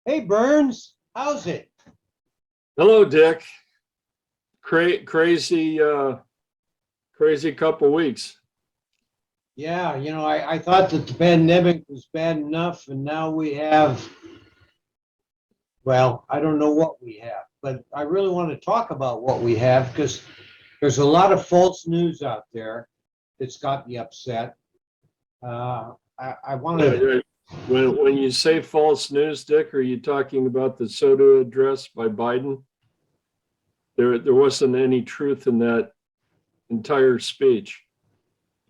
Hey Burns, how's it? Hello, Dick. Crazy, crazy couple weeks. Yeah, I thought that the pandemic was bad enough, and now we have, well, I don't know what we have, but I really want to talk about what we have because there's a lot of false news out there that's got me upset. I Yeah, wanted, yeah. When you say false news, Dick, are you talking about the SOTA address by Biden? There wasn't any truth in that entire speech.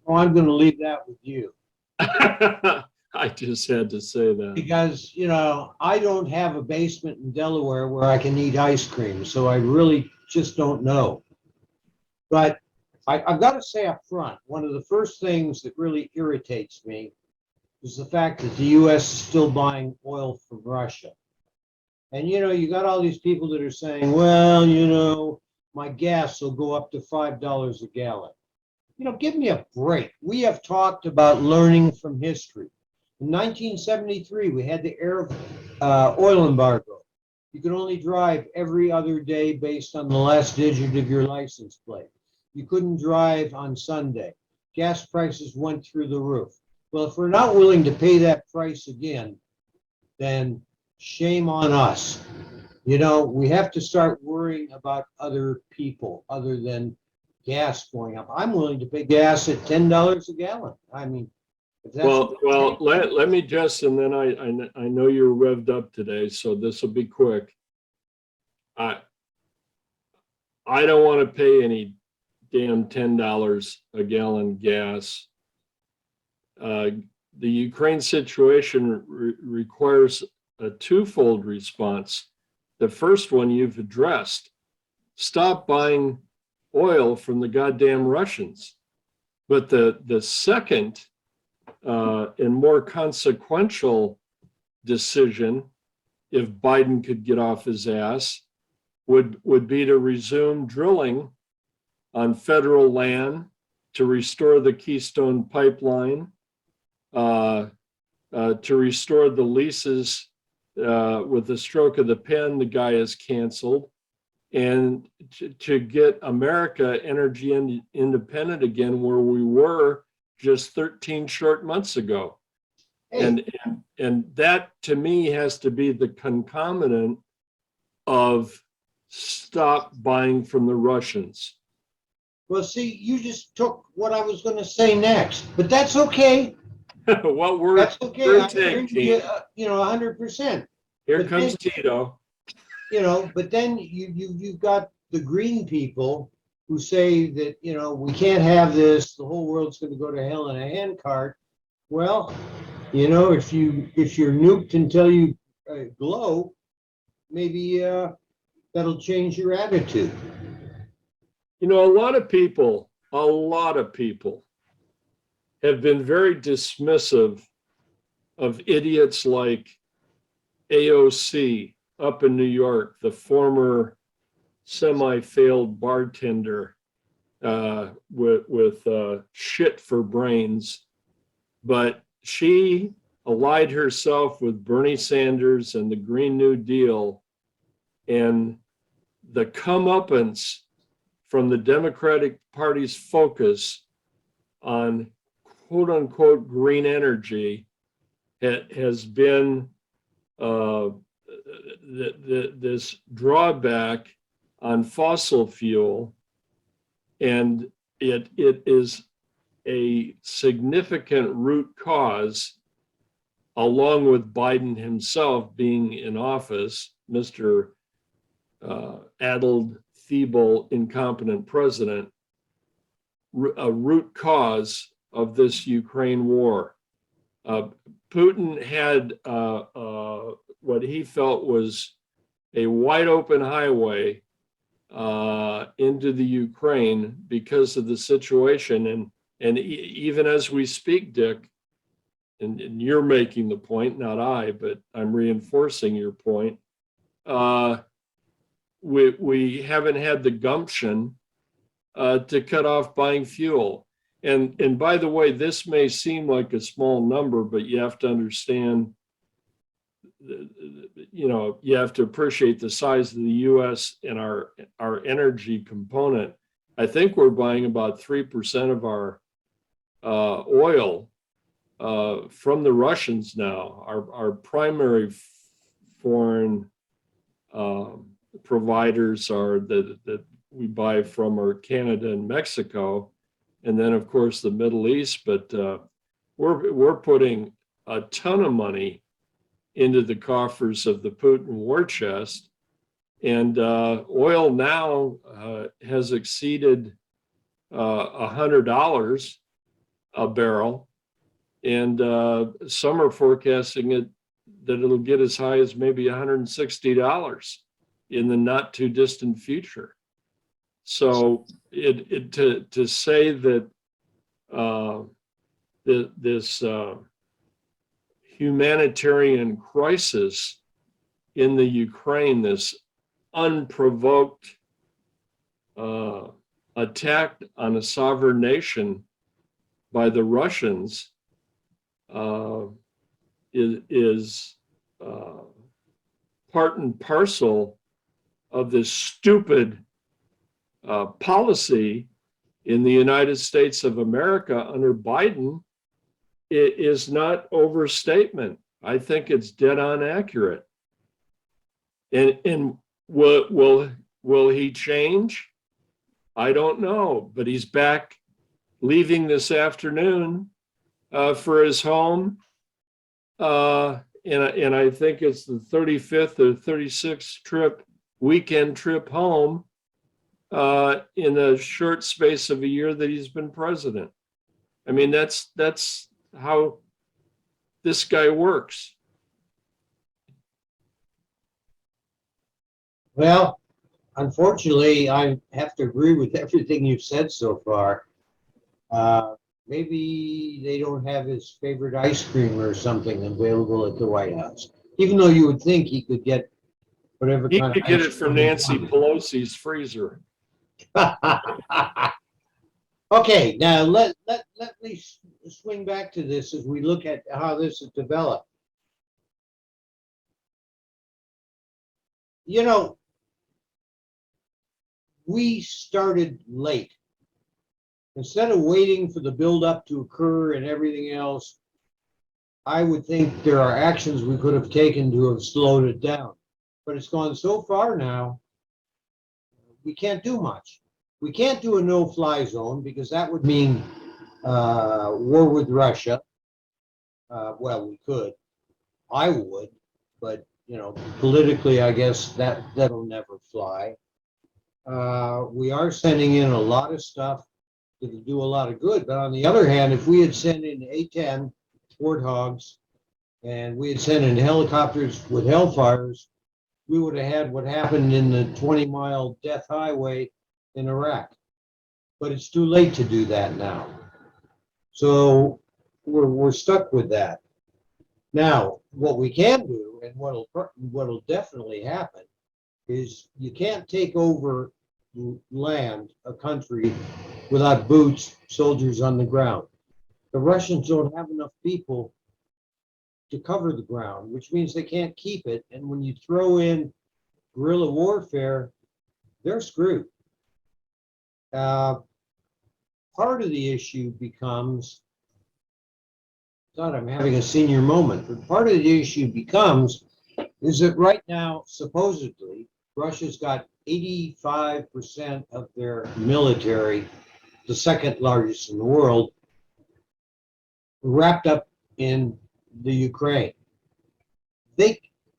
oh, I'm going to leave that with you I just had to say that. because, I don't have a basement in Delaware where I can eat ice cream, so I really just don't know. But I've got to say up front, one of the first things that really irritates me is the fact that the US is still buying oil from Russia. And you got all these people that are saying, well, my gas will go up to $5 a gallon. Give me a break. We have talked about learning from history. In 1973, we had the oil embargo. You could only drive every other day based on the last digit of your license plate. You couldn't drive on Sunday. Gas prices went through the roof. Well, if we're not willing to pay that price again, then shame on us. We have to start worrying about other people other than gas going up. I'm willing to pay gas at $10 a gallon. I mean, if that's what it Well, takes. let me just, and then I know you're revved up today, so this will be quick. I I don't want to pay any damn $10 a gallon gas. Uh, the Ukraine situation requires a twofold response. The first one you've addressed: stop buying oil from the goddamn Russians. But the second and more consequential decision, if Biden could get off his ass, would be to resume drilling on federal land to restore the Keystone Pipeline, to restore the leases with the stroke of the pen the guy has canceled, and to get America energy independent again, where we were just 13 short months ago. Hey, And that to me has to be the concomitant of stop buying from the Russians. well, see, you just took what I was going to say next, but that's okay. Well, That's okay. we're I a agree tag with you, team. 100%. Here But then, comes Tito. but then you've got the green people who say that we can't have this. The whole world's going to go to hell in a handcart. Well, if you're nuked until you glow, maybe that'll change your attitude. A lot of people have been very dismissive of idiots like AOC up in New York, the former semi-failed bartender with shit for brains. But she allied herself with Bernie Sanders and the Green New Deal, and the comeuppance from the Democratic Party's focus on quote unquote green energy has been uh, this drawback on fossil fuel, and it is a significant root cause, along with Biden himself being in office, Mr. Addled, feeble, incompetent president, a root cause of this Ukraine war. Uh, Putin had what he felt was a wide open highway into the Ukraine because of the situation. And even as we speak, Dick, and you're making the point, not I, but I'm reinforcing your point. We haven't had the gumption to cut off buying fuel. And by the way, this may seem like a small number, but you have to understand you have to appreciate the size of the U.S. and our energy component. I think we're buying about 3% of our oil from the Russians now. Our primary foreign providers are that we buy from are Canada and Mexico, and then of course the Middle East. But we're putting a ton of money into the coffers of the Putin war chest, and oil now has exceeded $100 a barrel, and some are forecasting it that it'll get as high as maybe $160 in the not too distant future. So to say that this humanitarian crisis in the Ukraine, this unprovoked attack on a sovereign nation by the Russians, is part and parcel of this stupid policy in the United States of America under Biden. It is not overstatement. I think it's dead on accurate. And will he change? I don't know, but he's back leaving this afternoon for his home. And I think it's the 35th or 36th weekend trip home in a short space of a year that he's been president. I mean, that's how this guy works. Well, unfortunately, I have to agree with everything you've said so far. Maybe they don't have his favorite ice cream or something available at the White House, even though you would think he could get whatever He kind could of get ice it from cream he Nancy wanted. Pelosi's freezer. Okay, now let me swing back to this as we look at how this has developed. You know, we started late. Instead of waiting for the buildup to occur and everything else, I would think there are actions we could have taken to have slowed it down. But it's gone so far now, we can't do much. We can't do a no-fly zone because that would mean war with Russia. Well, we could. I would, but politically, I guess that'll never fly. We are sending in a lot of stuff that do a lot of good. But on the other hand, if we had sent in A-10 Warthogs and we had sent in helicopters with Hellfires, we would have had what happened in the 20-mile death highway in Iraq. But it's too late to do that now. So we're stuck with that. Now, what we can do, and what'll definitely happen, is you can't take over land, a country, without boots, soldiers on the ground. The Russians don't have enough people to cover the ground, which means they can't keep it. And when you throw in guerrilla warfare, they're screwed. Part of the issue becomes, God, I'm having a senior moment, but part of the issue becomes is that right now, supposedly, Russia's got 85% of their military, the second largest in the world, wrapped up in the Ukraine.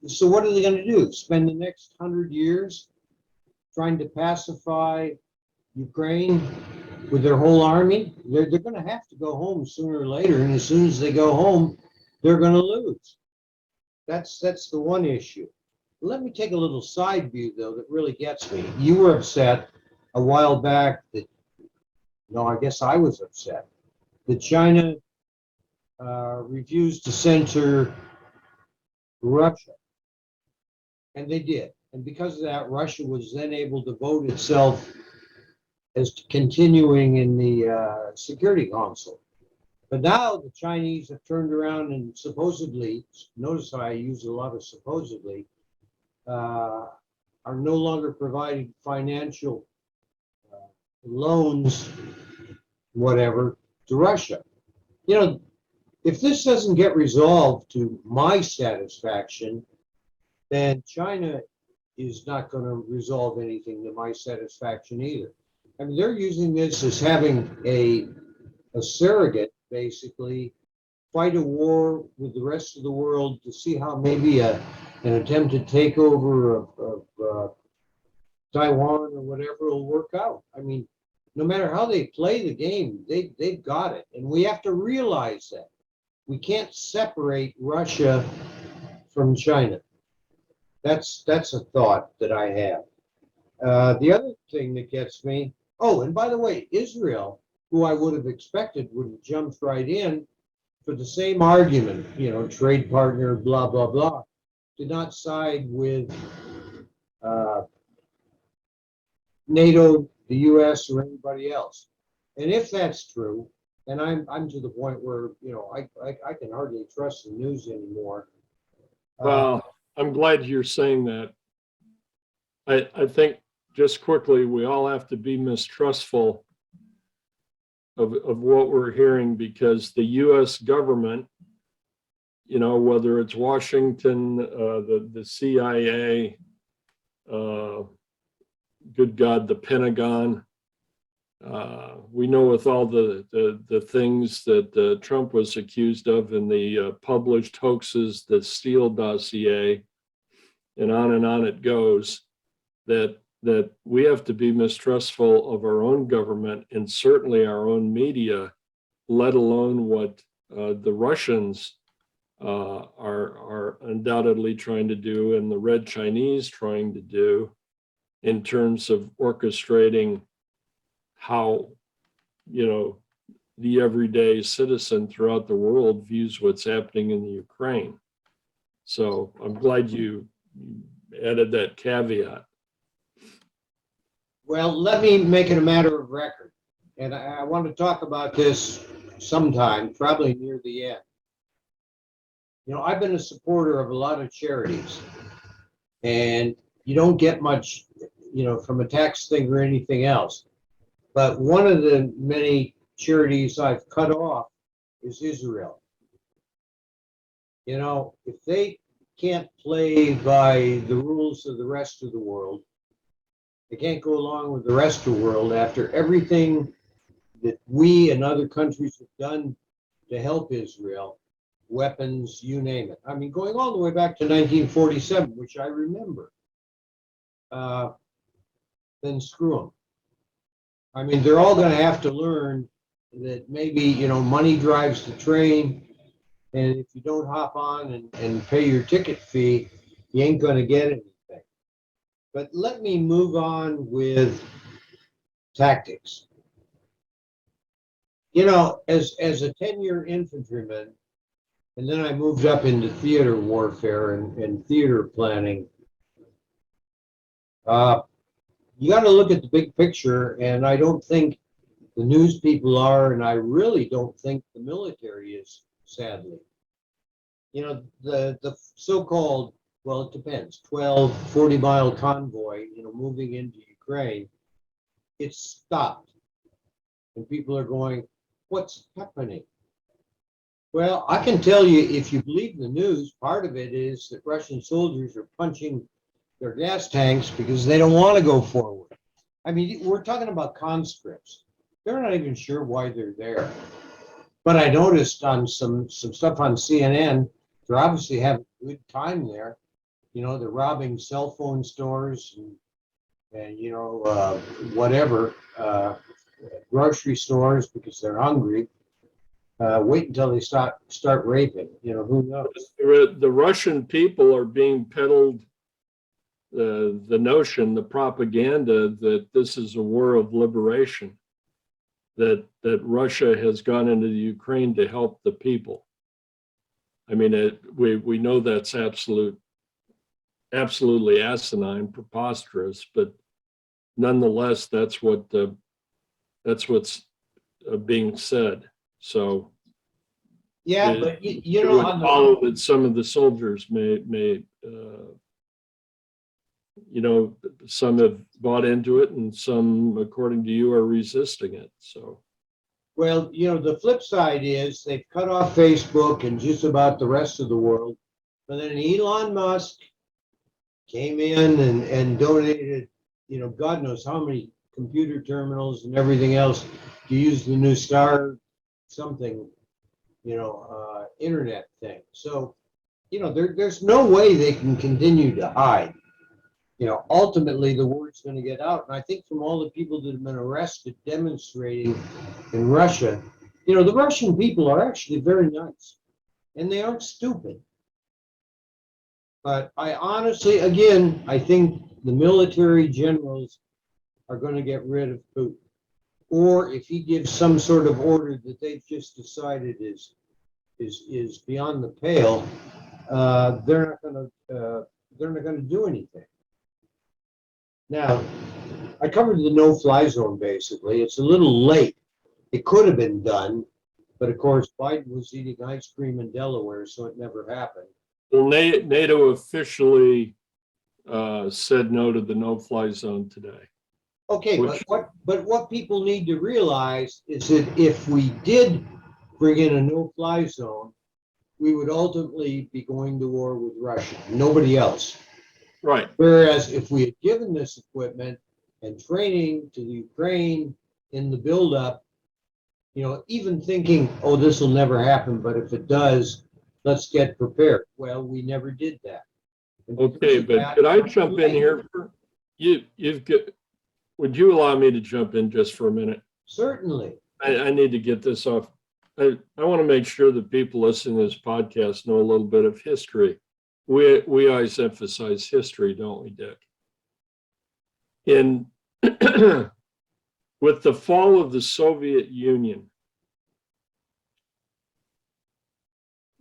So what are they going to do? Spend the next 100 years trying to pacify Ukraine with their whole army? They're going to have to go home sooner or later, and as soon as they go home, they're going to lose. That's the one issue. Let me take a little side view, though, that really gets me. You were upset a while back that, no, I guess I was upset, that China refused to censor Russia. And they did. And because of that, Russia was then able to vote itself as continuing in the Security Council. But now the Chinese have turned around and supposedly, notice how I use a lot of supposedly, are no longer providing financial loans, whatever, to Russia. You know, if this doesn't get resolved to my satisfaction, then China is not going to resolve anything to my satisfaction either. I mean, they're using this as having a surrogate, basically, fight a war with the rest of the world to see how maybe an attempted takeover of Taiwan or whatever will work out. I mean, no matter how they play the game, they've got it. And we have to realize that. We can't separate Russia from China. That's a thought that I have. The other thing that gets me, oh, and by the way, Israel, who I would have expected would have jumped right in for the same argument, you know, trade partner, blah, blah, blah, did not side with NATO, the US, or anybody else. And if that's true, and I'm to the point where, you know, I can hardly trust the news anymore. Well, I'm glad you're saying that. I think just quickly, we all have to be mistrustful of what we're hearing, because the US government, you know, whether it's Washington, the CIA, good God, the Pentagon, we know with all the things that Trump was accused of in the published hoaxes, the Steele dossier, and on it goes, that we have to be mistrustful of our own government and certainly our own media, let alone what the Russians are undoubtedly trying to do and the Red Chinese trying to do in terms of orchestrating how, you know, the everyday citizen throughout the world views what's happening in the Ukraine. So I'm glad you added that caveat. Well, let me make it a matter of record. And I want to talk about this sometime, probably near the end. You know, I've been a supporter of a lot of charities, and you don't get much, you know, from a tax thing or anything else. But one of the many charities I've cut off is Israel. You know, if they can't play by the rules of the rest of the world, they can't go along with the rest of the world after everything that we and other countries have done to help Israel, weapons, you name it. I mean, going all the way back to 1947, which I remember, then screw them. I mean, they're all going to have to learn that maybe, you know, money drives the train, and if you don't hop on and pay your ticket fee, you ain't going to get anything. But let me move on with tactics. You know, as a 10-year infantryman, and then I moved up into theater warfare and theater planning, you got to look at the big picture, and I don't think the news people are, and I really don't think the military is, sadly. You know, the so-called, well, it depends, 12, 40-mile convoy, you know, moving into Ukraine, it's stopped. And people are going, what's happening? Well, I can tell you, if you believe the news, part of it is that Russian soldiers are punching their gas tanks because they don't want to go forward. I mean, we're talking about conscripts. They're not even sure why they're there. But I noticed on some stuff on CNN, they're obviously having a good time there. You know, they're robbing cell phone stores and you know, whatever, grocery stores because they're hungry. Wait until they start raping. You know, who knows? The Russian people are being peddled the notion, the propaganda that this is a war of liberation, that Russia has gone into the Ukraine to help the people. I mean, we know that's absolutely asinine, preposterous, but nonetheless, that's what's being said. So Yeah, It- but you It know, would on the, follow that some of the soldiers may, some have bought into it and some, according to you, are resisting it. So, well, the flip side is they've cut off Facebook and just about the rest of the world. But then Elon Musk came in and donated, God knows how many computer terminals and everything else to use the new Star something, internet thing. So, there's no way they can continue to hide. Ultimately the word's going to get out. And I think from all the people that have been arrested demonstrating in Russia, the Russian people are actually very nice and they aren't stupid. But I honestly, again, I think the military generals are going to get rid of Putin. Or if he gives some sort of order that they've just decided is beyond the pale, they're not going to do anything. Now, I covered the no-fly zone basically. It's a little late. It could have been done, but of course Biden was eating ice cream in Delaware, so it never happened. well, NATO officially said no to the no-fly zone today. Okay, Which- but what people need to realize is that if we did bring in a no-fly zone, we would ultimately be going to war with Russia, nobody else. Right. Whereas if we had given this equipment and training to the Ukraine in the buildup, even thinking, oh, this will never happen, but if it does, let's get prepared. Well, we never did that. And Okay, because of but that, could I it's jump in late. here? You've got, would you allow me to jump in just for a minute? Certainly. I need to get this off. I want to make sure that people listening to this podcast know a little bit of history. We always emphasize history, don't we, Dick? In with the fall of the Soviet Union,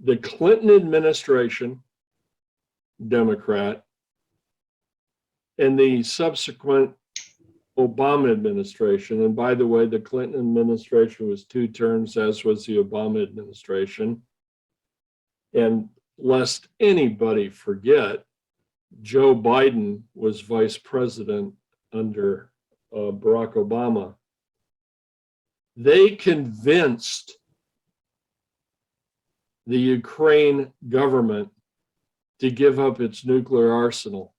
the Clinton administration, Democrat, and the subsequent Obama administration, and by the way, the Clinton administration was 2 terms, as was the Obama administration. And lest anybody forget, Joe Biden was vice president under Barack Obama. They convinced the Ukraine government to give up its nuclear arsenal.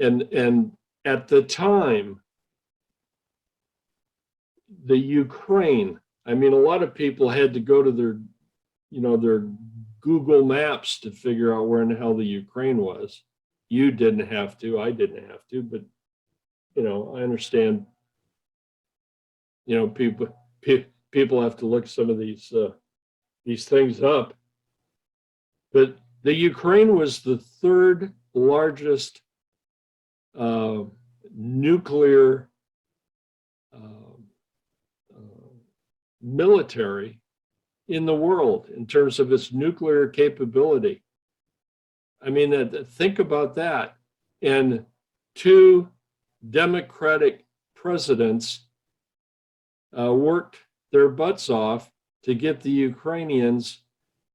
And at the time, the Ukraine, I mean, a lot of people had to go to their Google Maps to figure out where in the hell the Ukraine was. You didn't have to, I didn't have to, but I understand, people have to look some of these things up. But the Ukraine was the 3rd largest nuclear military in the world in terms of its nuclear capability. I mean, think about that. And 2 Democratic presidents worked their butts off to get the Ukrainians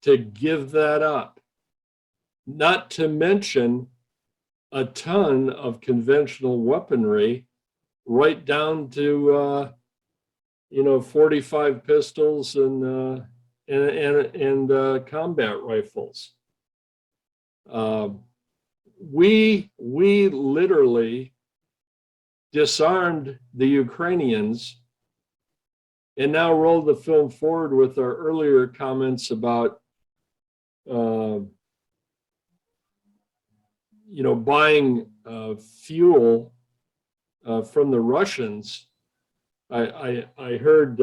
to give that up. Not to mention a ton of conventional weaponry, right down to 45 pistols and combat rifles. We literally disarmed the Ukrainians and now roll the film forward with our earlier comments about buying fuel from the Russians. I heard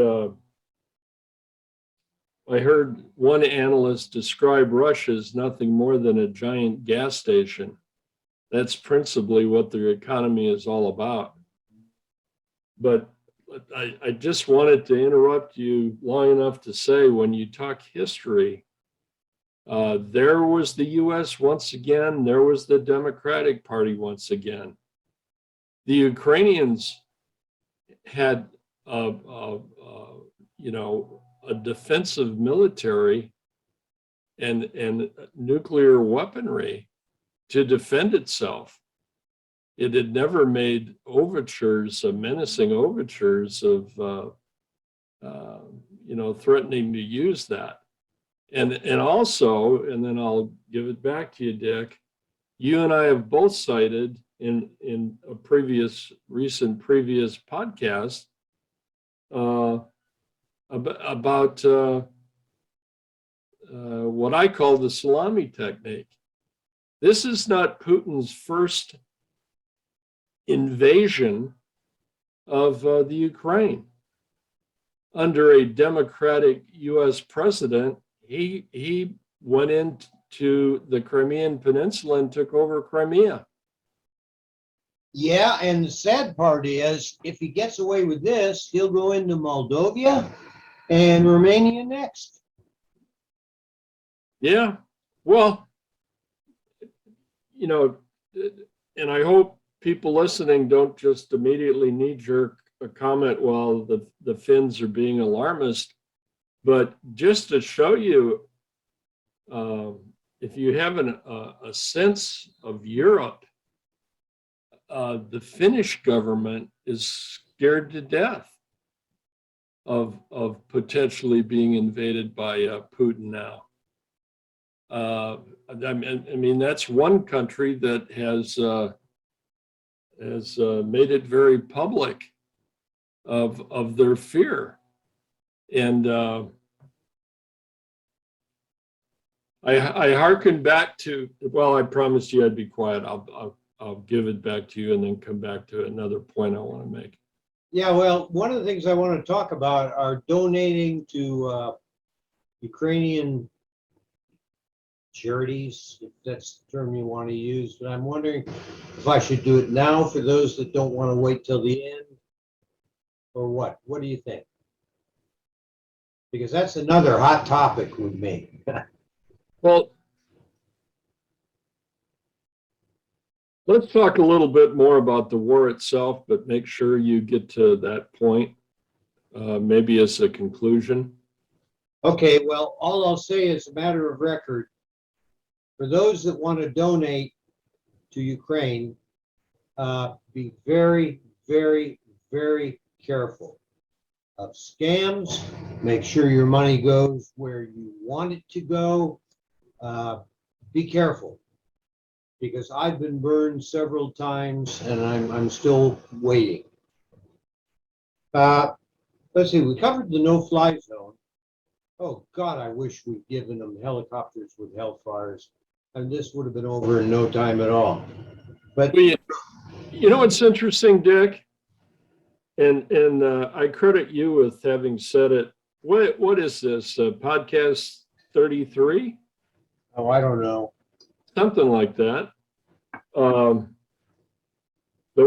one analyst describe Russia as nothing more than a giant gas station. That's principally what their economy is all about. But I just wanted to interrupt you long enough to say, when you talk history, there was the US once again, there was the Democratic Party once again. The Ukrainians had a defensive military and nuclear weaponry to defend itself. It had never made overtures, menacing overtures of, threatening to use that. And also, and then I'll give it back to you, Dick, you and I have both cited in a recent podcast about what I call the salami technique. This is not Putin's first invasion of the Ukraine. Under a democratic U.S. president, he went into the Crimean Peninsula and took over Crimea. Yeah, and the sad part is, if he gets away with this, he'll go into Moldova and Romania next. Yeah, well, and I hope people listening don't just immediately knee-jerk a comment while the Finns are being alarmist, but just to show you, if you have a sense of Europe, the Finnish government is scared to death of potentially being invaded by Putin now. I mean, that's one country that has made it very public of their fear. And I hearken back to, well, I promised you I'd be quiet. I'll give it back to you and then come back to another point I want to make. Yeah, well, one of the things I want to talk about are donating to Ukrainian charities, if that's the term you want to use. But I'm wondering if I should do it now for those that don't want to wait till the end, or what? What do you think? Because that's another hot topic with me. Well, let's talk a little bit more about the war itself, but make sure you get to that point, maybe as a conclusion. Okay, well, all I'll say is a matter of record. For those that want to donate to Ukraine, be very, very, very careful of scams. Make sure your money goes where you want it to go. Be careful, because I've been burned several times and I'm still waiting. Let's see, we covered the no-fly zone. Oh God, I wish we'd given them helicopters with Hellfires, and this would have been over in no time at all. But You know what's interesting, Dick? And I credit you with having said it. What is this, podcast 33? oh, I don't know. Something like that. But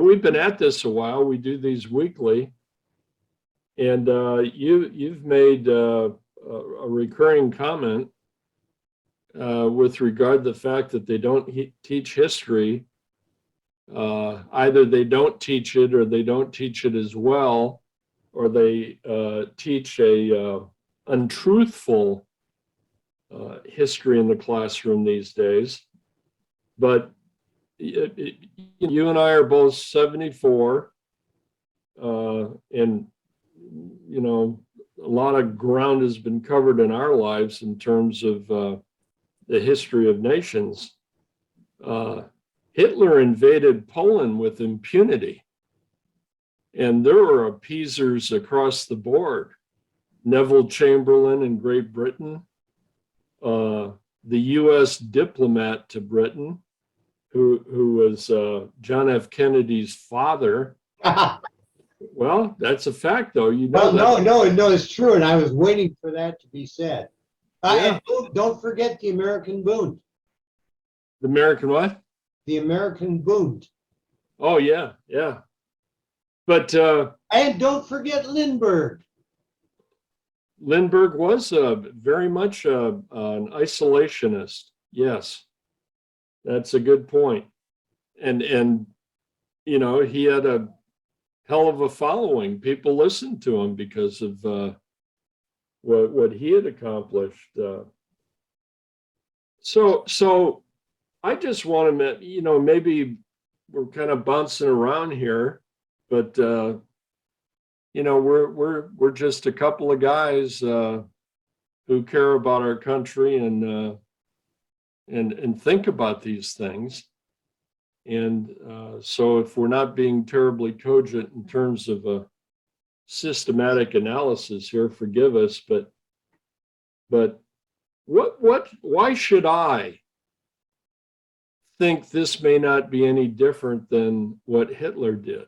we've been at this a while. We do these weekly. And you've made a recurring comment with regard to the fact that they don't teach history. Either they don't teach it, or they don't teach it as well, or they teach a untruthful history in the classroom these days. But you and I are both 74, and a lot of ground has been covered in our lives in terms of the history of nations. Hitler invaded Poland with impunity, and there were appeasers across the board. Neville Chamberlain in Great Britain, the U.S. diplomat to Britain, who was John F. Kennedy's father. Well, that's a fact, though. Well, no, it's true, and I was waiting for that to be said. Yeah. And don't forget the American Bund. The American what? The American Bund. Oh, yeah. But And don't forget Lindbergh. Lindbergh was very much an isolationist. Yes, that's a good point. And he had a hell of a following. People listened to him because of what he had accomplished. So I just want to, maybe we're kind of bouncing around here, but we're just a couple of guys who care about our country and think about these things. And so if we're not being terribly cogent in terms of a systematic analysis here, forgive us, but why should I think this may not be any different than what Hitler did?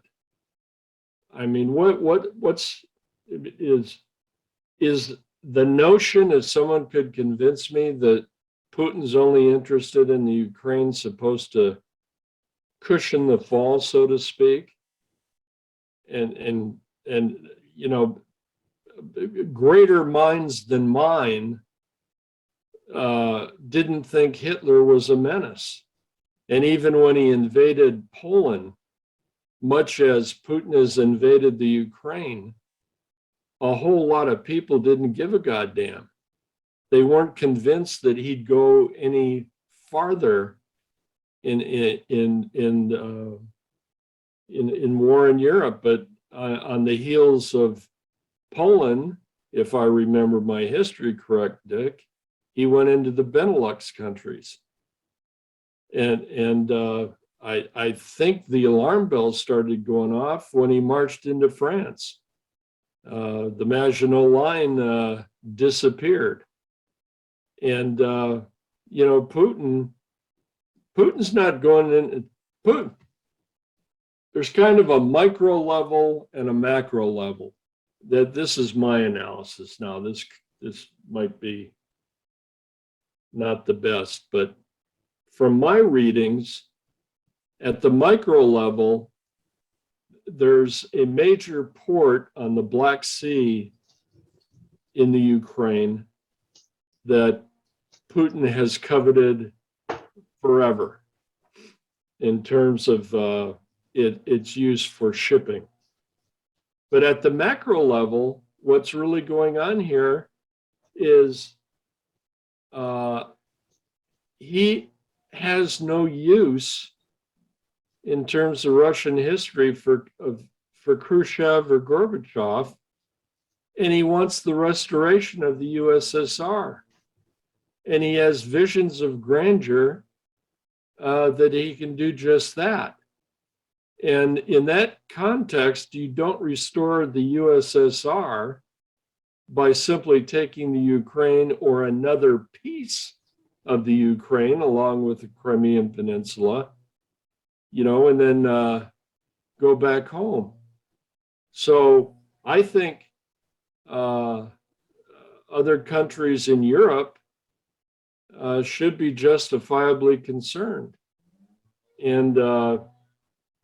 I mean, is the notion that someone could convince me that Putin's only interested in the Ukraine supposed to cushion the fall, so to speak? And greater minds than mine didn't think Hitler was a menace. And even when he invaded Poland, much as Putin has invaded the Ukraine, a whole lot of people didn't give a goddamn. They weren't convinced that he'd go any farther in war in Europe. But on the heels of Poland, if I remember my history correct, Dick, he went into the Benelux countries. And I think the alarm bells started going off when he marched into France. The Maginot Line disappeared. And, Putin's not going in. Putin, there's kind of a micro level and a macro level. That this is my analysis now. This might be not the best, but from my readings, at the micro level, there's a major port on the Black Sea in the Ukraine that Putin has coveted forever in terms of its use for shipping. But at the macro level, what's really going on here is he has no use in terms of Russian history for Khrushchev or Gorbachev, and he wants the restoration of the USSR. And he has visions of grandeur that he can do just that. And in that context, you don't restore the USSR by simply taking the Ukraine or another piece of the Ukraine along with the Crimean Peninsula, and then go back home. So I think other countries in Europe should be justifiably concerned. And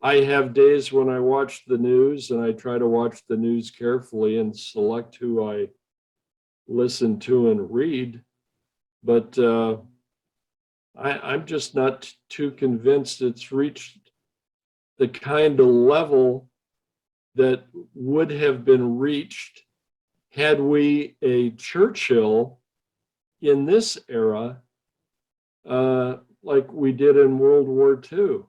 I have days when I watch the news, and I try to watch the news carefully and select who I listen to and read. But I'm just not too convinced it's reached the kind of level that would have been reached had we a Churchill in this era, like we did in World War II.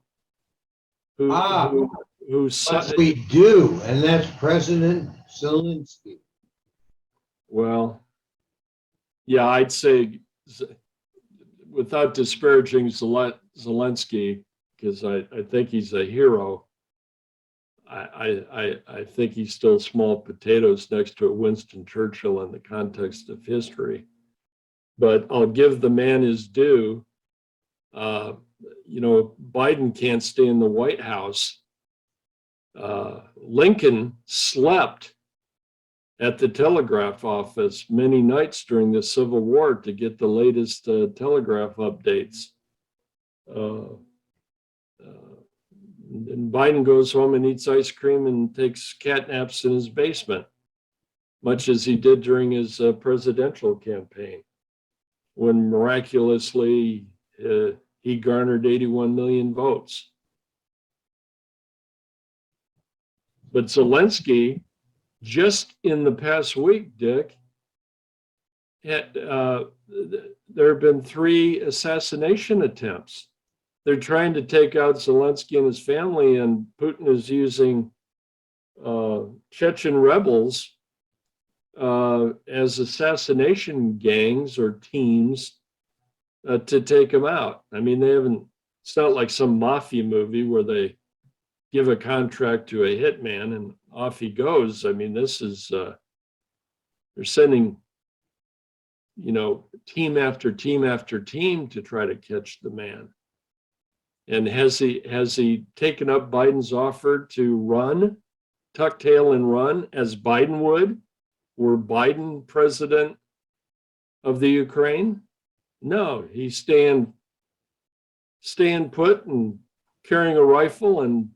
Yes, we do, and that's President Zelensky. Well, yeah, I'd say, without disparaging Zelensky, because I think he's a hero, I think he's still small potatoes next to Winston Churchill in the context of history. But I'll give the man his due. Biden can't stay in the White House. Lincoln slept at the telegraph office many nights during the Civil War to get the latest telegraph updates. And Biden goes home and eats ice cream and takes cat naps in his basement, much as he did during his presidential campaign, when miraculously he garnered 81 million votes. But Zelensky, just in the past week, Dick, there have been 3 assassination attempts. They're trying to take out Zelensky and his family, and Putin is using Chechen rebels as assassination gangs or teams to take him out. I mean, it's not like some mafia movie where they give a contract to a hitman and off he goes. I mean, this is, they're sending, team after team after team to try to catch the man. And has he taken up Biden's offer to run, tuck tail and run as Biden would? Were Biden president of the Ukraine? No, he's staying put and carrying a rifle and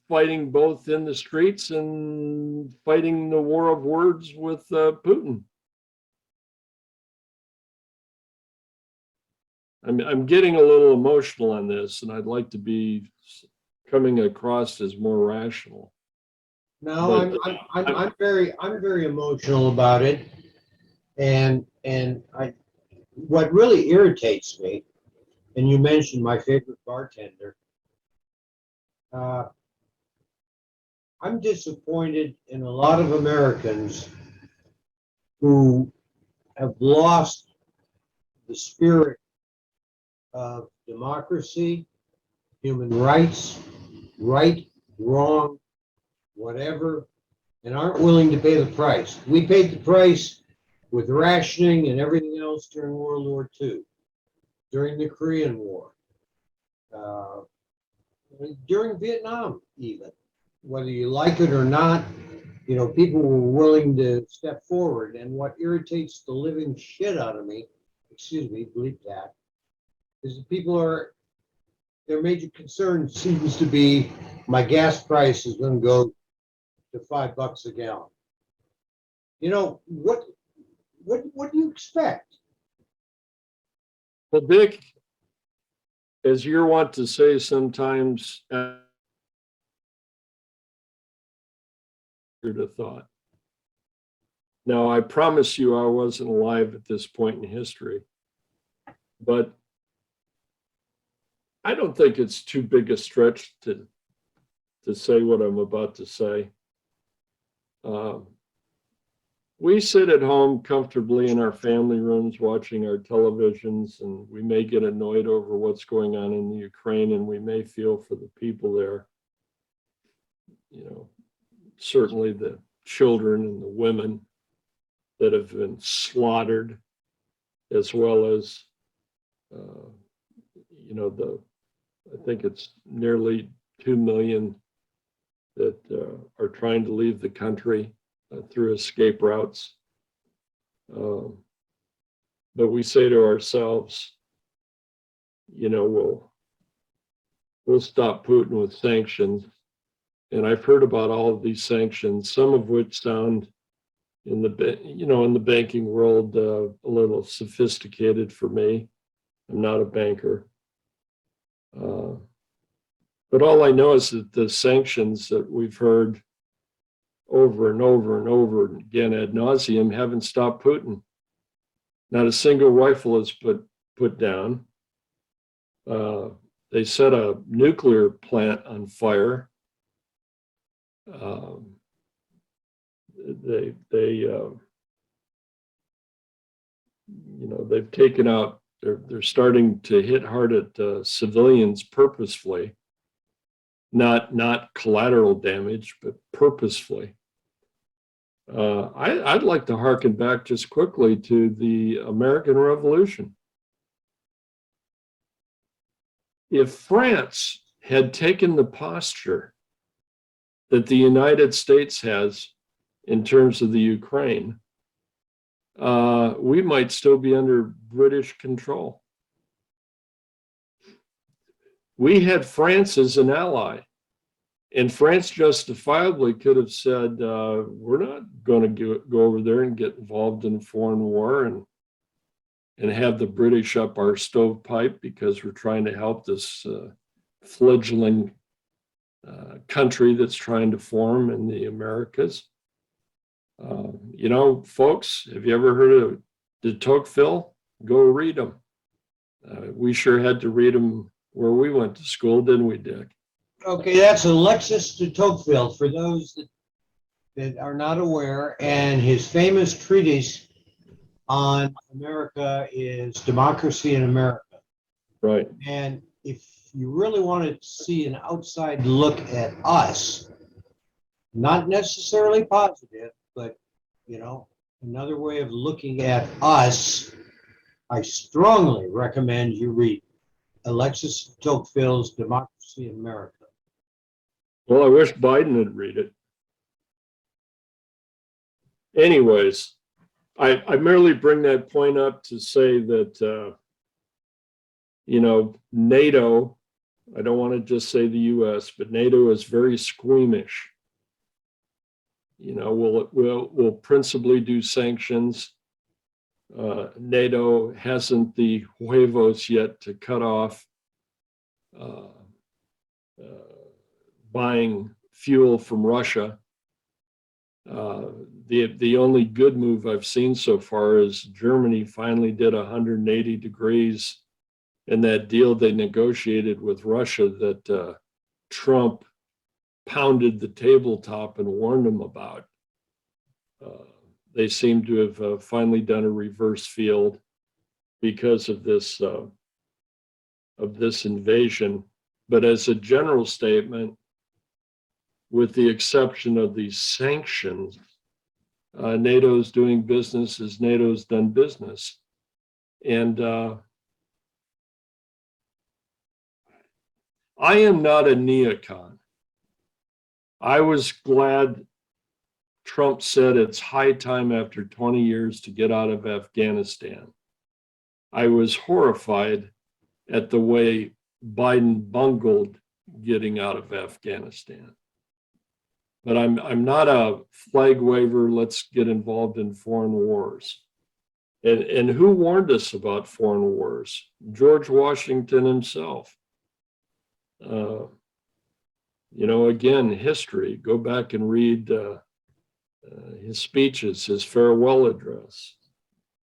fighting both in the streets and fighting the war of words with Putin. I'm getting a little emotional on this, and I'd like to be coming across as more rational. No, I'm very emotional about it, and what really irritates me, and you mentioned my favorite bartender. I'm disappointed in a lot of Americans who have lost the spirit of democracy, human rights, right, wrong, whatever, and aren't willing to pay the price. We paid the price with rationing and everything else during World War II, during the Korean War, during Vietnam even. Whether you like it or not, people were willing to step forward. And what irritates the living shit out of me, excuse me, bleep that, is that their major concern seems to be my gas price is going to go to $5 a gallon. What do you expect? Well, Dick, as you're wont to say sometimes, to thought. Now, I promise you I wasn't alive at this point in history, but I don't think it's too big a stretch to say what I'm about to say. We sit at home comfortably in our family rooms watching our televisions, and we may get annoyed over what's going on in the Ukraine, and we may feel for the people there. Certainly the children and the women that have been slaughtered, as well as, I think it's nearly 2 million that are trying to leave the country through escape routes. But we say to ourselves, we'll stop Putin with sanctions. And I've heard about all of these sanctions, some of which sound in the banking world a little sophisticated for me. I'm not a banker. But all I know is that the sanctions that we've heard over and over and over again ad nauseum haven't stopped Putin. Not a single rifle is put down. They set a nuclear plant on fire. They've taken out, they're starting to hit hard at civilians purposefully, not collateral damage, but purposefully. I'd like to harken back just quickly to the American Revolution. If France had taken the posture that the United States has in terms of the Ukraine, we might still be under British control. We had France as an ally, and France justifiably could have said, we're not going to go over there and get involved in a foreign war and have the British up our stovepipe because we're trying to help this fledgling country that's trying to form in the Americas. You know, folks, have you ever heard of de Tocqueville? Go read them. We sure had to read them where we went to school, didn't we, Dick? Okay, that's Alexis de Tocqueville, for those that are not aware, and his famous treatise on America is Democracy in America. Right. And if you really want to see an outside look at us, not necessarily positive, but, you know, another way of looking at us, I strongly recommend you read Alexis de Tocqueville's Democracy in America. Well, I wish Biden would read it. Anyways, I merely bring that point up to say that, you know, NATO, I don't want to just say the US, but NATO is very squeamish. You know, we'll principally do sanctions. NATO hasn't the huevos yet to cut off buying fuel from Russia. The only good move I've seen so far is Germany finally did 180 degrees in that deal they negotiated with Russia that Trump pounded the tabletop and warned them about. They seem to have finally done a reverse field because of this invasion. But as a general statement, with the exception of these sanctions, NATO's doing business as NATO's done business. And I am not a neocon. I was glad Trump said it's high time after 20 years to get out of Afghanistan. I was horrified at the way Biden bungled getting out of Afghanistan. But I'm not a flag waver, let's get involved in foreign wars. And who warned us about foreign wars? George Washington himself. You know, again, history, go back and read his speeches, his farewell address.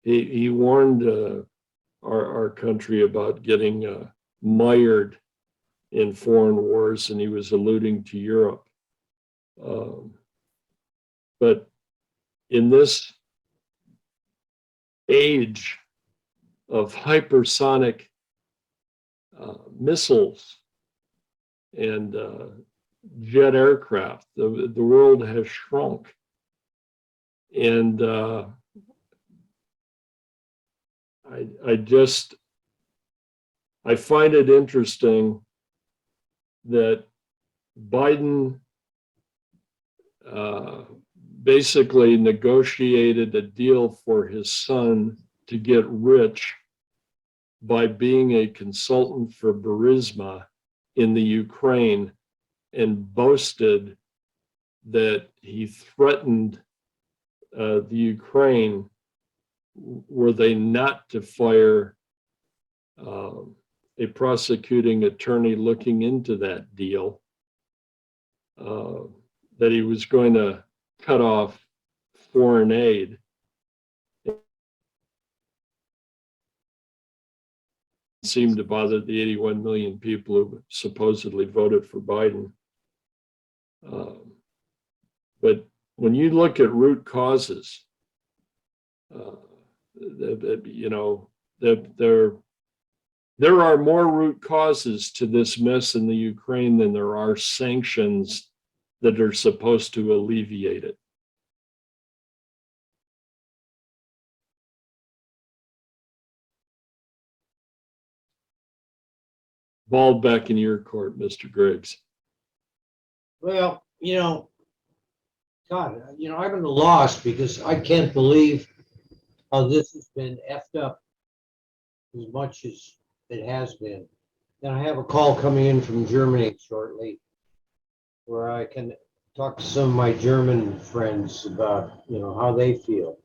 He warned our country about getting mired in foreign wars, and he was alluding to Europe. But in this age of hypersonic missiles and jet aircraft, the world has shrunk. And I find it interesting that Biden basically negotiated a deal for his son to get rich by being a consultant for Burisma in the Ukraine, and boasted that he threatened the Ukraine were they not to fire a prosecuting attorney looking into that deal, that he was going to cut off foreign aid. It seemed to bother the 81 million people who supposedly voted for Biden. But when you look at root causes, you know, there are more root causes to this mess in the Ukraine than there are sanctions that are supposed to alleviate it. Ball back in your court, Mr. Griggs. Well, you know, God, you know, I'm at a loss because I can't believe how this has been effed up as much as it has been. And I have a call coming in from Germany shortly where I can talk to some of my German friends about, you know, how they feel.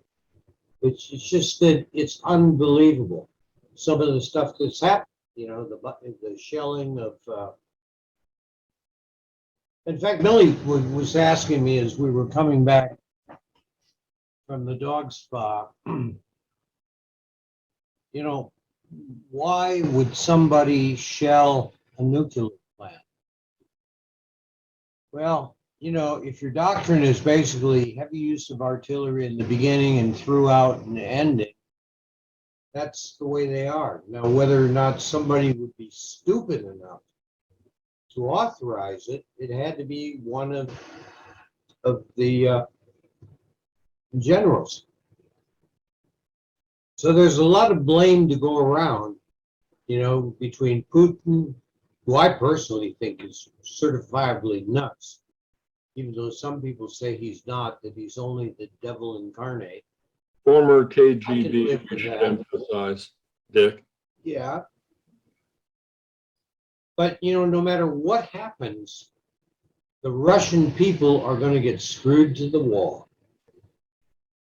It's just that it's unbelievable. Some of the stuff that's happened, you know, the shelling of, in fact, Millie was asking me as we were coming back from the dog spa, you know, why would somebody shell a nuclear plant? Well, if your doctrine is basically heavy use of artillery in the beginning and throughout and ending, that's the way they are. Now, whether or not somebody would be stupid enough to authorize it, it had to be one of the generals. So there's a lot of blame to go around, between Putin, who I personally think is certifiably nuts, even though some people say he's not, that he's only the devil incarnate. Former I can KGB, live you with should that. emphasize, Dick. Yeah. But, no matter what happens, the Russian people are going to get screwed to the wall.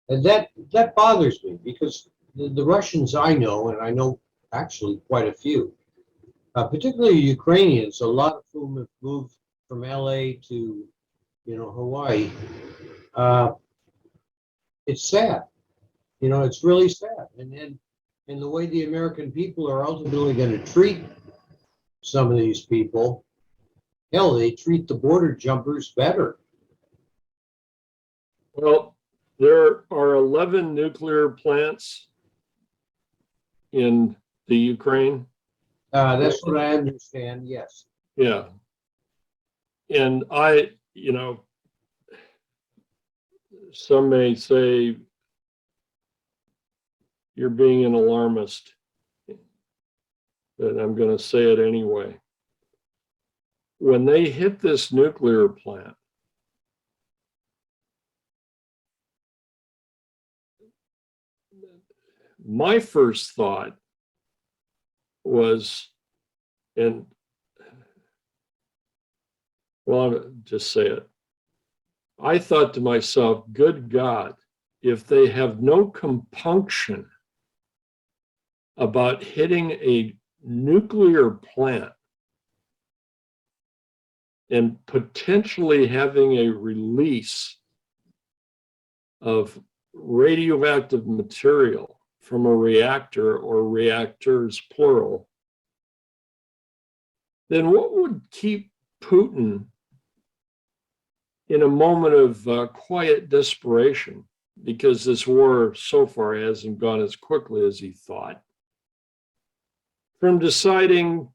And that bothers me because the Russians I know, and I know actually quite a few, particularly Ukrainians, a lot of whom have moved from LA to, Hawaii. It's sad. It's really sad. And the way the American people are ultimately going to treat some of these people, hell, they treat the border jumpers better. Well, there are 11 nuclear plants in the Ukraine. That's what I understand, yes. Yeah. And some may say you're being an alarmist, but I'm going to say it anyway. When they hit this nuclear plant, my first thought was, and well, I'll just say it. I thought to myself, good God, if they have no compunction about hitting a nuclear plant and potentially having a release of radioactive material from a reactor or reactors, plural, then what would keep Putin in a moment of quiet desperation, because this war so far hasn't gone as quickly as he thought, from deciding,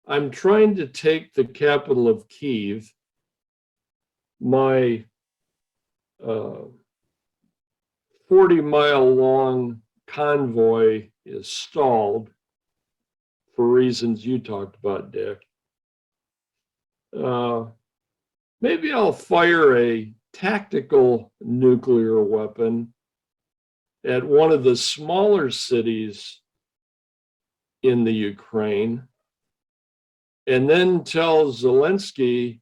I'm trying to take the capital of Kyiv, my 40-mile-long convoy is stalled for reasons you talked about, Dick. Maybe I'll fire a tactical nuclear weapon at one of the smaller cities in the Ukraine, and then tell Zelensky,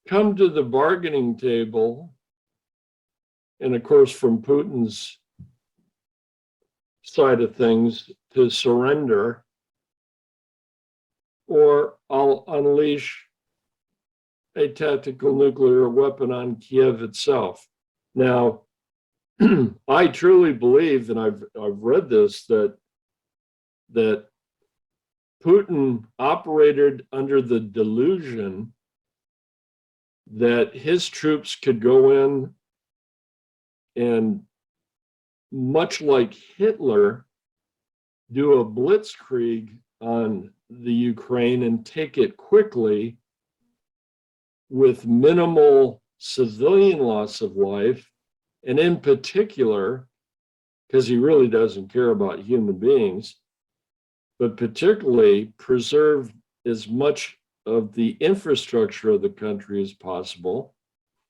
come to the bargaining table. And of course, from Putin's side of things, to surrender, or I'll unleash a tactical nuclear weapon on Kiev itself. Now, I truly believe, and I've read this, that Putin operated under the delusion that his troops could go in and, much like Hitler, do a blitzkrieg on the Ukraine and take it quickly with minimal civilian loss of life, and in particular, because he really doesn't care about human beings, but particularly preserve as much of the infrastructure of the country as possible,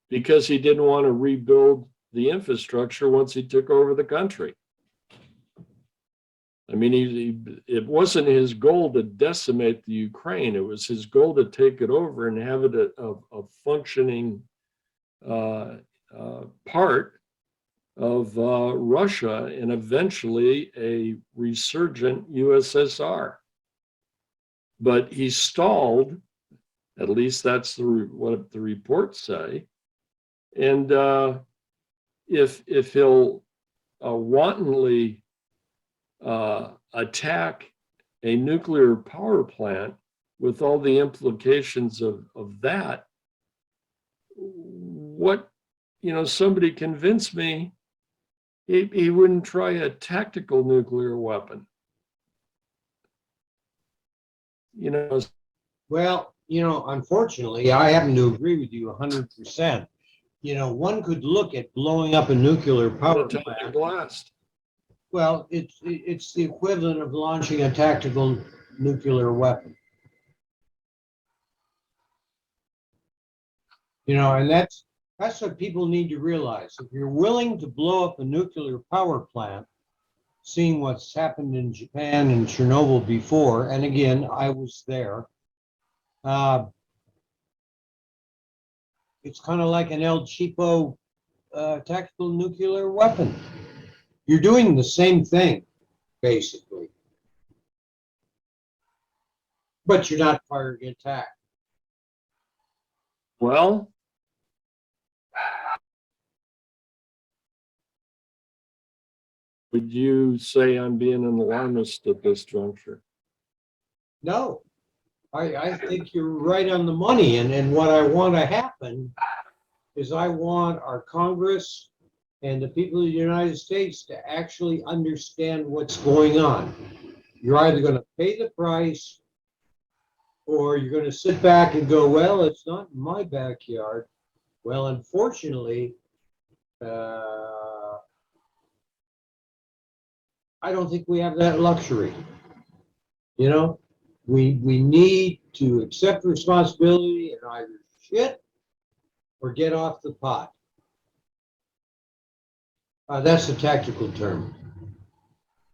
because he didn't want to rebuild the infrastructure once he took over the country. I mean, it wasn't his goal to decimate the Ukraine. It was his goal to take it over and have it a functioning part of Russia and eventually a resurgent USSR. But he stalled, at least that's what the reports say, And if he'll wantonly attack a nuclear power plant with all the implications of that, what, somebody convinced me he wouldn't try a tactical nuclear weapon. Well, unfortunately, I happen to agree with you 100%. One could look at blowing up a nuclear power Atomic plant. blast. Well, it's the equivalent of launching a tactical nuclear weapon. And that's what people need to realize. If you're willing to blow up a nuclear power plant, seeing what's happened in Japan and Chernobyl before, and again, I was there. It's kind of like an El Cheapo tactical nuclear weapon. You're doing the same thing, basically. But you're not firing attack. Well, would you say I'm being an alarmist at this juncture? No, I think you're right on the money. And what I want to happen is I want our Congress and the people of the United States to actually understand what's going on. You're either going to pay the price or you're going to sit back and go, well, it's not in my backyard. Well, unfortunately, I don't think we have that luxury. We need to accept responsibility and either shit or get off the pot. That's a tactical term.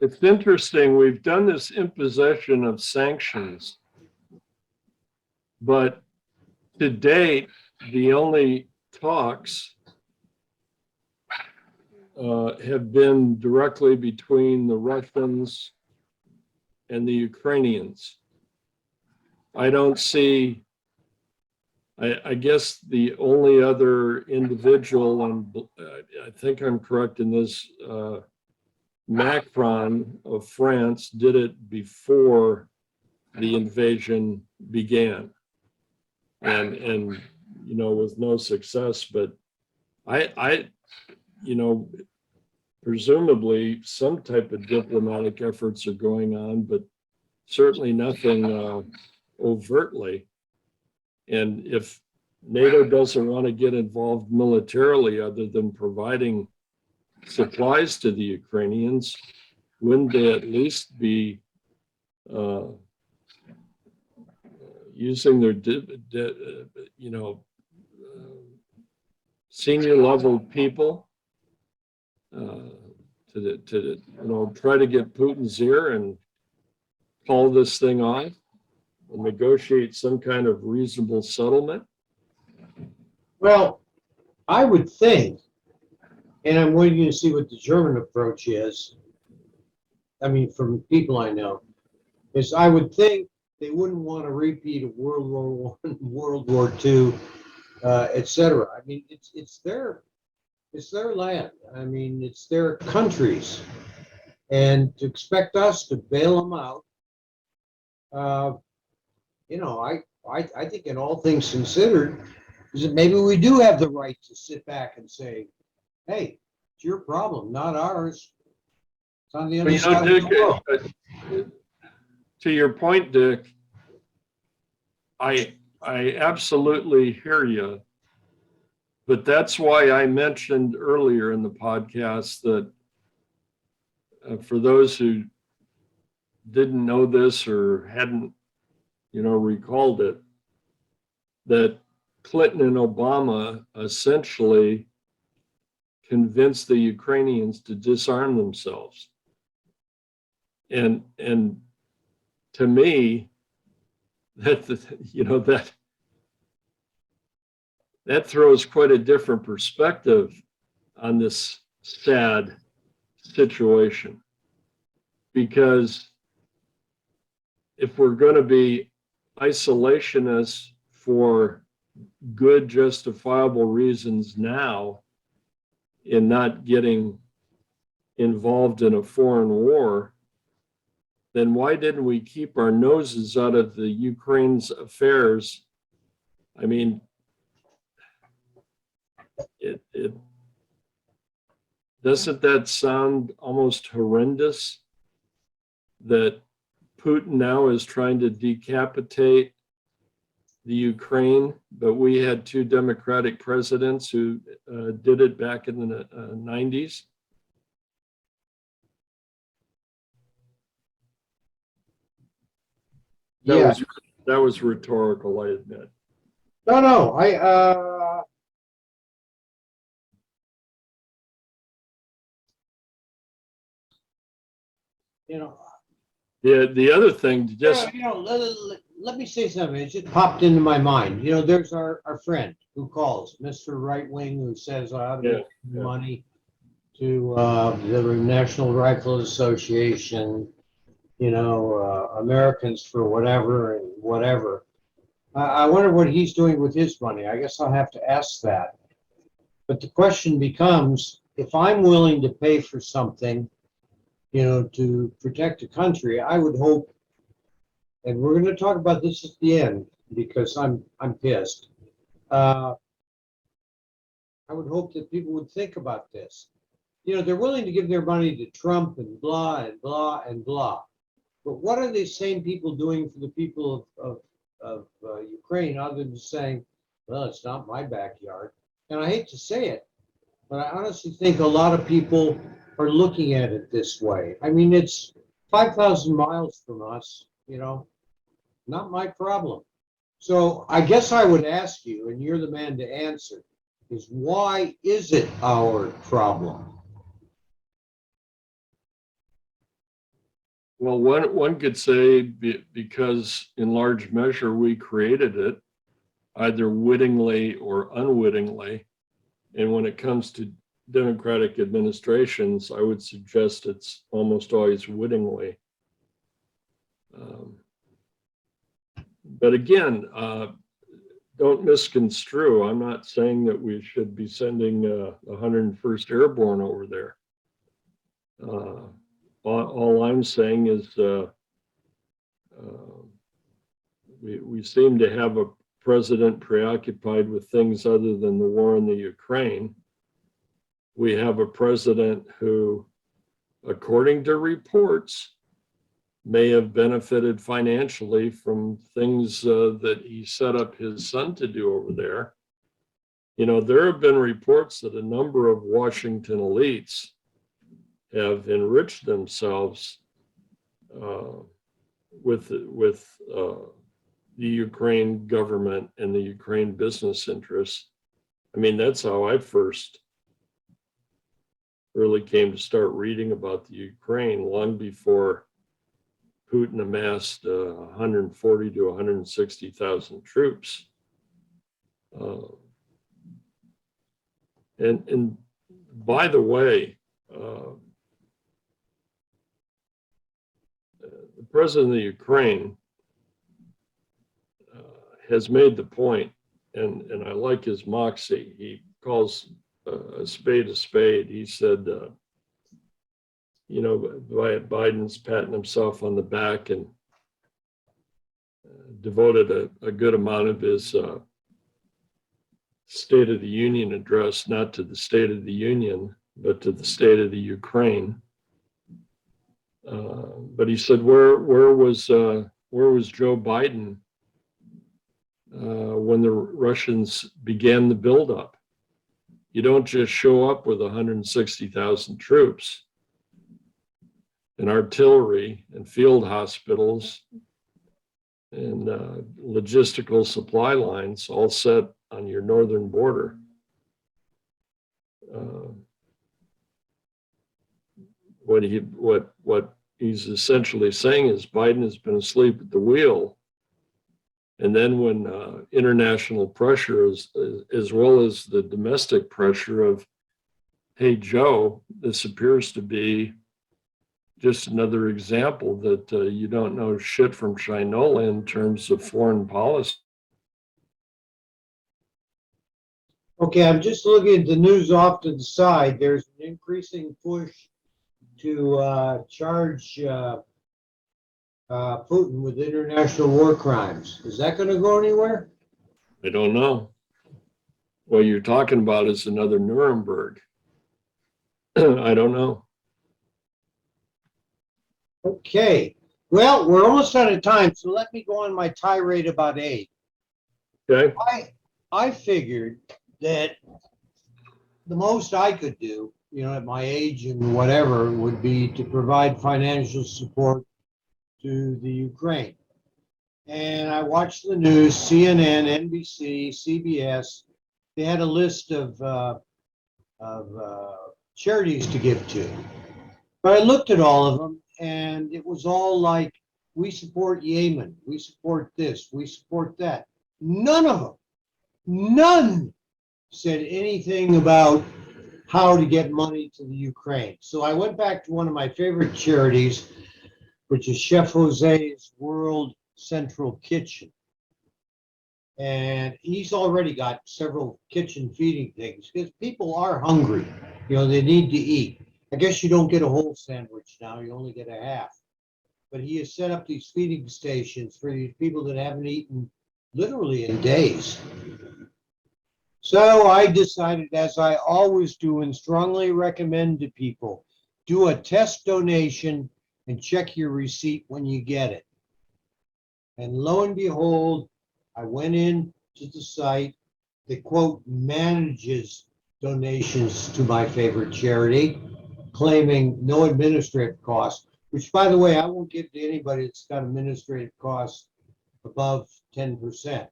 It's interesting. We've done this imposition of sanctions, but to date, the only talks have been directly between the Russians and the Ukrainians. I don't see, I guess the only other individual, and I think I'm correct in this, Macron of France did it before the invasion began, and with no success. But I presumably some type of diplomatic efforts are going on, but certainly nothing overtly. And if NATO doesn't want to get involved militarily other than providing supplies to the Ukrainians, wouldn't they at least be using their senior level people to try to get Putin's ear and call this thing off and negotiate some kind of reasonable settlement? Well, I would think, and I'm waiting to see what the German approach is. I mean, from people I know, is I would think they wouldn't want to repeat of World War I, World War II, etc. I mean, it's their land. I mean, it's their countries, and to expect us to bail them out, I think in all things considered, is that maybe we do have the right to sit back and say, hey, it's your problem, not ours. It's on the other side of the world. To your point, Dick, I absolutely hear you. But that's why I mentioned earlier in the podcast that for those who didn't know this or hadn't, recalled it, that Clinton and Obama essentially convinced the Ukrainians to disarm themselves. And to me, that throws quite a different perspective on this sad situation. Because if we're going to be isolationists for good justifiable reasons now in not getting involved in a foreign war, then why didn't we keep our noses out of the Ukraine's affairs? I mean, it doesn't that sound almost horrendous that Putin now is trying to decapitate the Ukraine, but we had two Democratic presidents who did it back in the 90s? Yeah, That was rhetorical, I admit. no, you know, The other thing, just let me say something. It just popped into my mind. There's our friend who calls, Mr. Right Wing, who says I ought to give yeah. money to the National Rifle Association, Americans for whatever and whatever. I wonder what he's doing with his money. I guess I'll have to ask that. But the question becomes, if I'm willing to pay for something, to protect the country, I would hope, and we're going to talk about this at the end because I'm pissed. I would hope that people would think about this. They're willing to give their money to Trump and blah and blah and blah. But what are these same people doing for the people of Ukraine other than saying, well, it's not my backyard? And I hate to say it, but I honestly think a lot of people are looking at it this way. I mean, it's 5,000 miles from us, not my problem. So I guess I would ask you, and you're the man to answer, is why is it our problem? Well, one could say because in large measure we created it, either wittingly or unwittingly. And when it comes to Democratic administrations, I would suggest it's almost always wittingly. But again, don't misconstrue. I'm not saying that we should be sending 101st Airborne over there. All I'm saying is we seem to have a president preoccupied with things other than the war in the Ukraine. We have a president who, according to reports, may have benefited financially from things that he set up his son to do over there. There have been reports that a number of Washington elites have enriched themselves with the Ukraine government and the Ukraine business interests. I mean, that's how I first really came to start reading about the Ukraine, long before Putin amassed 140 to 160,000 troops. And by the way, the president of Ukraine has made the point, and I like his moxie. He calls a spade a spade. He said, Biden's patting himself on the back and devoted a good amount of his State of the Union address, not to the State of the Union, but to the state of the Ukraine. But he said, where was Joe Biden when the Russians began the buildup? You don't just show up with 160,000 troops and artillery and field hospitals and logistical supply lines all set on your northern border. What he's essentially saying is Biden has been asleep at the wheel. And then when international pressure, as well as the domestic pressure of, hey, Joe, this appears to be just another example that you don't know shit from Shinola in terms of foreign policy. Okay, I'm just looking at the news off to the side. There's an increasing push to charge Putin with international war crimes. Is that going to go anywhere? I don't know. What you're talking about is another Nuremberg. I don't know. Okay. Well, we're almost out of time, so let me go on my tirade about aid. Okay. I figured that the most I could do, at my age and whatever, would be to provide financial support to the Ukraine. And I watched the news, CNN, NBC, CBS. They had a list of charities to give to. But I looked at all of them, and it was all like, we support Yemen, we support this, we support that. None of them, none said anything about how to get money to the Ukraine. So I went back to one of my favorite charities, which is Chef Jose's World Central Kitchen. And he's already got several kitchen feeding things because people are hungry. They need to eat. I guess you don't get a whole sandwich now, you only get a half. But he has set up these feeding stations for these people that haven't eaten literally in days. So I decided, as I always do and strongly recommend to people, do a test donation and check your receipt when you get it. And lo and behold, I went in to the site that, quote, manages donations to my favorite charity, claiming no administrative costs, which, by the way, I won't give to anybody that's got administrative costs above 10%.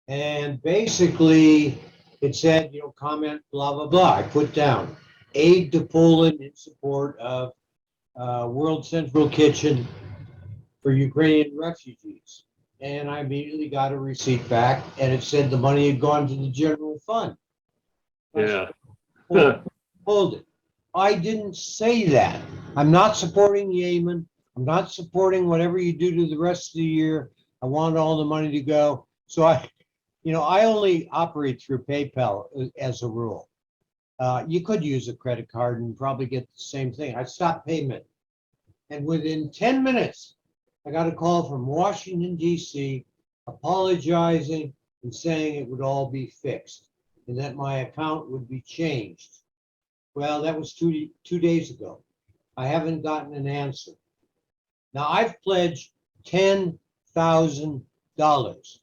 And basically, it said, comment, blah, blah, blah. I put down aid to Poland in support of World Central Kitchen for Ukrainian refugees. And I immediately got a receipt back, and it said the money had gone to the general fund. Yeah. Hold it. I didn't say that. I'm not supporting Yemen. I'm not supporting whatever you do to the rest of the year. I want all the money to go. So I only operate through PayPal as a rule. You could use a credit card and probably get the same thing. I stopped payment. And within 10 minutes, I got a call from Washington, D.C., apologizing and saying it would all be fixed and that my account would be changed. Well, that was two days ago. I haven't gotten an answer. Now, I've pledged $10,000.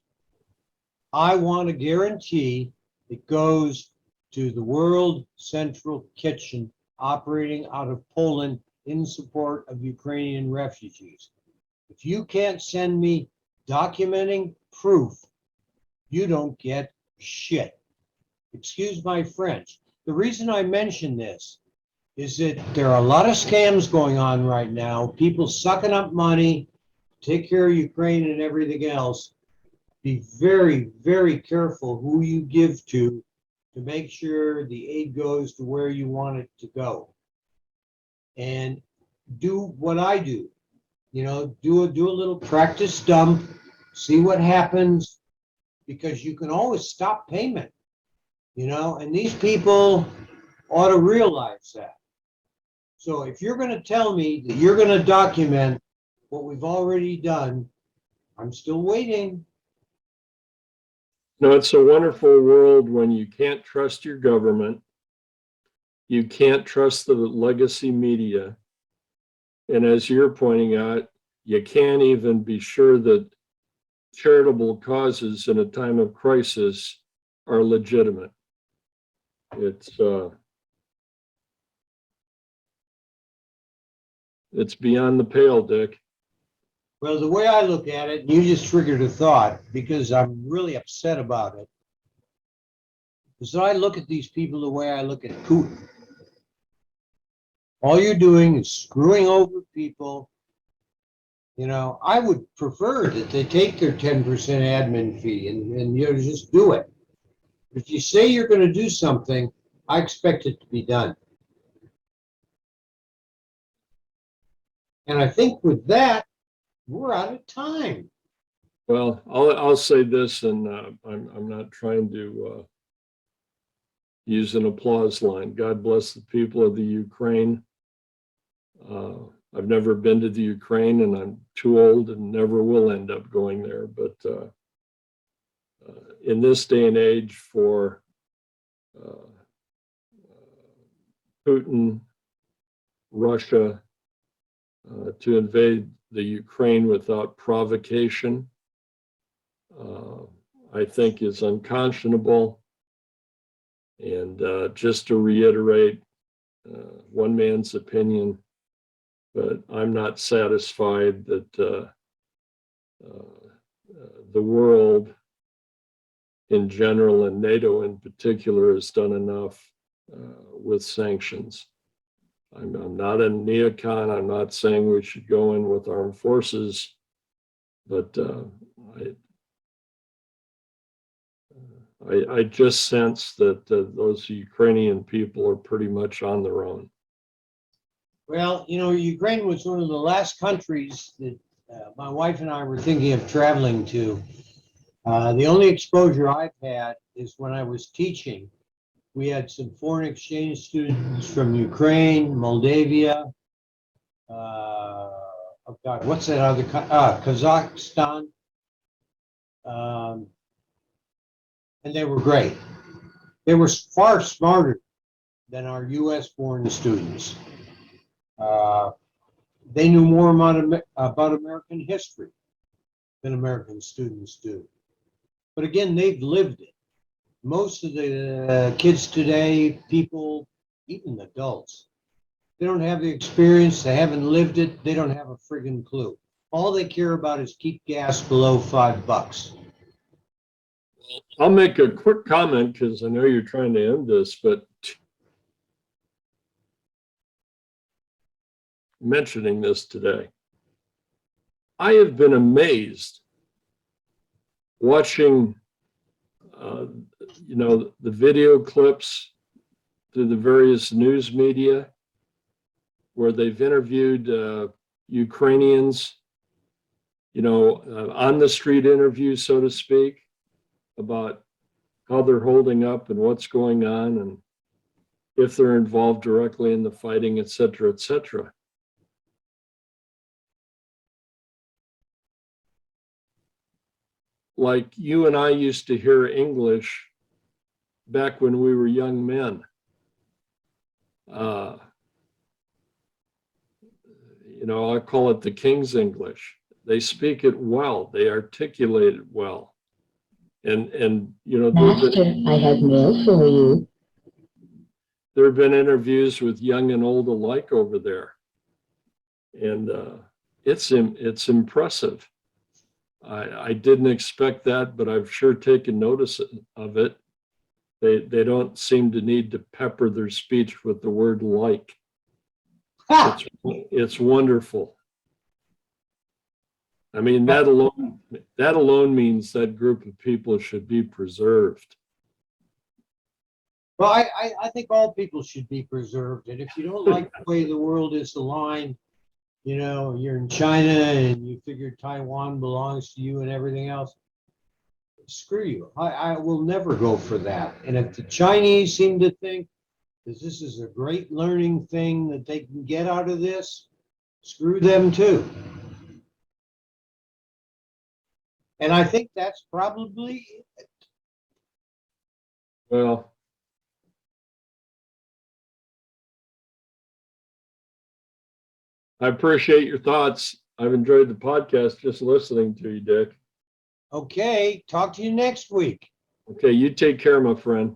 I want a guarantee it goes to the World Central Kitchen operating out of Poland in support of Ukrainian refugees. If you can't send me documenting proof, you don't get shit. Excuse my French. The reason I mention this is that there are a lot of scams going on right now, people sucking up money, take care of Ukraine and everything else. Be very, very careful who you give to make sure the aid goes to where you want it to go. And do what I do. Do a little practice dump, see what happens, because you can always stop payment, and these people ought to realize that. So if you're going to tell me that you're going to document what we've already done, I'm still waiting. No, it's a wonderful world when you can't trust your government. You can't trust the legacy media. And as you're pointing out, you can't even be sure that charitable causes in a time of crisis are legitimate. It's beyond the pale, Dick. Well, the way I look at it, and you just triggered a thought because I'm really upset about it, is that I look at these people the way I look at Putin. All you're doing is screwing over people. I would prefer that they take their 10% admin fee and just do it. If you say you're going to do something, I expect it to be done. And I think with that, we're out of time. Well, I'll say this, and I'm not trying to use an applause line. God bless the people of the Ukraine. I've never been to the Ukraine, and I'm too old and never will end up going there. But in this day and age, for Putin, Russia, to invade the Ukraine without provocation, I think is unconscionable. And just to reiterate one man's opinion, but I'm not satisfied that the world in general and NATO in particular has done enough with sanctions. I'm not a neocon. I'm not saying we should go in with armed forces, but I just sense that those Ukrainian people are pretty much on their own. Well, Ukraine was one of the last countries that my wife and I were thinking of traveling to. The only exposure I've had is when I was teaching. We had some foreign exchange students from Ukraine, Moldavia, oh God, what's that other Kazakhstan. And they were great. They were far smarter than our US born students. They knew more about American history than American students do. But again, they've lived it. Most of the kids today, people, even adults, they don't have the experience, they haven't lived it, they don't have a friggin' clue. All they care about is keep gas below $5. I'll make a quick comment because I know you're trying to end this, but mentioning this today, I have been amazed watching the video clips through the various news media where they've interviewed Ukrainians, on the street interviews, so to speak, about how they're holding up and what's going on and if they're involved directly in the fighting, et cetera, et cetera. Like you and I used to hear English back when we were young men. I call it the King's English. They speak it well. They articulate it well. And Master, I have mail for you. There have been interviews with young and old alike over there. And it's impressive. I didn't expect that, but I've sure taken notice of it. They don't seem to need to pepper their speech with the word like. It's wonderful. I mean, that alone means that group of people should be preserved. Well, I think all people should be preserved. And if you don't like the way the world is aligned, you're in China and you figure Taiwan belongs to you and everything else, screw you. I will never go for that. And if the Chinese seem to think that this is a great learning thing that they can get out of this, screw them too. And I think that's probably it. Well, I appreciate your thoughts. I've enjoyed the podcast just listening to you, Dick. Okay, talk to you next week. Okay, you take care, my friend.